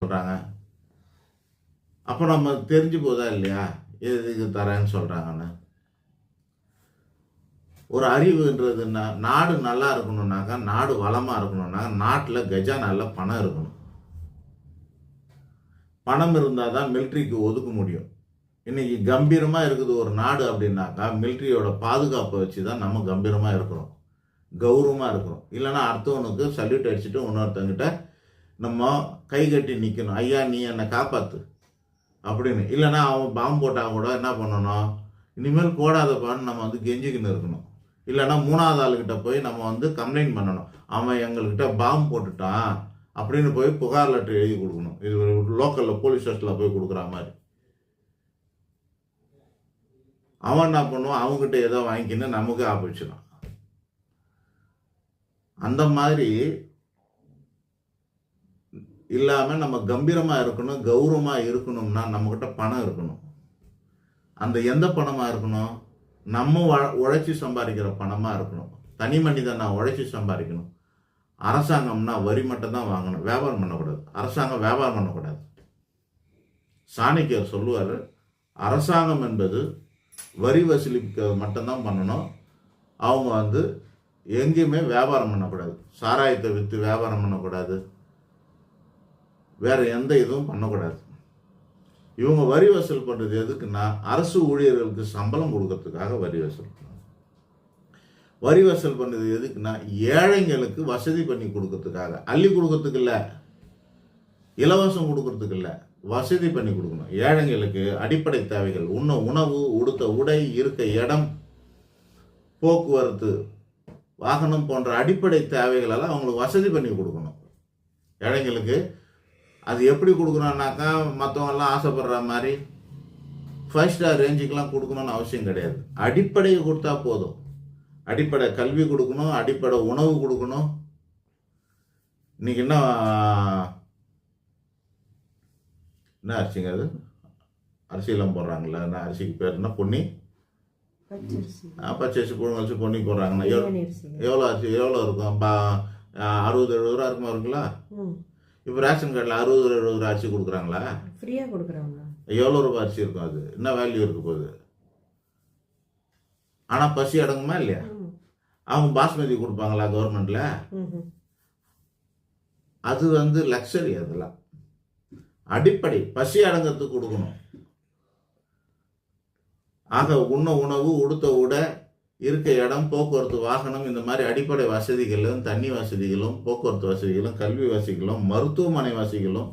சொல்கிறாங்க. அப்போ நம்ம தெரிஞ்சு போதா இல்லையா எதுக்கு தரேன்னு சொல்கிறாங்கன்னு. ஒரு அறிவுன்றது என்ன, நாடு நல்லா இருக்கணும்னாக்கா, நாடு வளமாக இருக்கணும்னாக்கா நாட்டில் கஜானால பணம் இருக்கணும். பணம் இருந்தால் தான் மிலிட்ரிக்கு ஒதுக்க முடியும். இன்னைக்கு கம்பீரமாக இருக்குது ஒரு நாடு அப்படின்னாக்கா மிலிட்ரியோட பாதுகாப்பை வச்சு தான் நம்ம கம்பீரமாக இருக்கிறோம், கௌரவமாக இருக்கிறோம். இல்லைன்னா அடுத்தவனுக்கு சல்யூட் அடிச்சுட்டு இன்னொருத்தங்கிட்ட நம்ம கை கட்டி நிற்கணும், ஐயா நீ என்னை காப்பாற்று அப்படின்னு. இல்லைன்னா அவன் பாம்பு போட்டால் கூட என்ன பண்ணணும், இனிமேல் போடாதப்பான்னு நம்ம வந்து கெஞ்சிக்கின்னு இருக்கணும். இல்லைன்னா மூணாவது ஆளுக்கிட்ட போய் நம்ம கம்ப்ளைண்ட் பண்ணணும், அவன் எங்கள்கிட்ட பாம்பு போட்டுட்டான் அப்படின்னு போய் புகார் லெட்டர் எழுதி கொடுக்கணும். இது லோக்கலில் போலீஸ் ஸ்டேஷனில் போய் கொடுக்குற மாதிரி. அவன் என்ன பண்ணுவான், அவங்ககிட்ட ஏதோ வாங்கிக்கின்னு நமக்கு ஆப்பிச்சிடும். அந்த மாதிரி இல்லாமல் நம்ம கம்பீரமாக இருக்கணும், கௌரவமாக இருக்கணும்னா நம்மக்கிட்ட பணம் இருக்கணும். அந்த எந்த பணமாக இருக்கணும், நம்ம உழைச்சி சம்பாதிக்கிற பணமாக இருக்கணும். தனி மனிதனா உழைச்சி சம்பாதிக்கணும். அரசாங்கம்னா வரி மட்டும் தான் வாங்கணும், வியாபாரம் பண்ணக்கூடாது. அரசாங்கம் வியாபாரம் பண்ணக்கூடாது. சாணக்கியர் சொல்லுவார், அரசாங்கம் என்பது வரி வசூலிக்க மட்டும்தான் பண்ணணும். அவங்க எங்கேயுமே வியாபாரம் பண்ணக்கூடாது. சாராயத்தை விற்று வியாபாரம் பண்ணக்கூடாது, வேற எந்த இதுவும் பண்ணக்கூடாது. இவங்க வரி வசூல் பண்ணுறது எதுக்குன்னா, அரசு ஊழியர்களுக்கு சம்பளம் கொடுக்கறதுக்காக வரி வசூல் பண்ணுறாங்க. வரி வசூல் பண்ணுறது எதுக்குன்னா, ஏழைங்களுக்கு வசதி பண்ணி கொடுக்கறதுக்காக, அள்ளி கொடுக்கறதுக்கு இல்லை, இலவசம் கொடுக்கறதுக்கு இல்லை, வசதி பண்ணி கொடுக்கணும். ஏழைங்களுக்கு அடிப்படை தேவைகள், உண்ண உணவு, உடுத்த உடை, இருக்க இடம், போக்குவரத்து, வாகனம் போன்ற அடிப்படை தேவைகளெல்லாம் அவங்களுக்கு வசதி பண்ணி கொடுக்கணும். ஏழைங்களுக்கு அது எப்படி கொடுக்கணும்னாக்கா, மற்றவங்கெல்லாம் ஆசைப்படுற மாதிரி 5 ஸ்டார் ரேஞ்சுக்கெலாம் கொடுக்கணும்னு அவசியம் கிடையாது. அடிப்படையை கொடுத்தா போதும். அடிப்படை கல்வி கொடுக்கணும், அடிப்படை உணவு கொடுக்கணும். இன்னைக்கு என்ன அரிசிங்க, அது அரிசியெல்லாம் போடுறாங்களா, என்ன அரிசிக்கு பேர் என்ன, பொன்னி, பச்சரிசி, புழுங்கரிசி, பொன்னி போடுறாங்கன்னா எவ்வளோ அரிசி, எவ்வளோ இருக்கும், 60-70 ரூபா இருக்குமா இருக்குங்களா? இப்போ ரேஷன் கார்டில் 60-70 ரூபா அரிசி கொடுக்குறாங்களா? ஃப்ரீயாக கொடுக்குறாங்களா? எவ்வளோ ரூபா அரிசி இருக்கும், அது என்ன வேல்யூ இருக்க போகுது? ஆனால் பசி அடங்குமா இல்லையா? அவங்க பாஸ்மதி கொடுப்பாங்களா கவர்மெண்ட்ல? அது லக்ஸரி. அதெல்லாம் அடிப்படை பசி அடங்கிறதுக்கு கொடுக்கணும். ஆக உண்ண உணவு, உடுத்த உடை, இருக்க இடம், போக்குவரத்து வாகனம், இந்த மாதிரி அடிப்படை வசதிகளும், தண்ணி வசதிகளும், போக்குவரத்து வசதிகளும், கல்வி வசதிகளும், மருத்துவமனை வசதிகளும்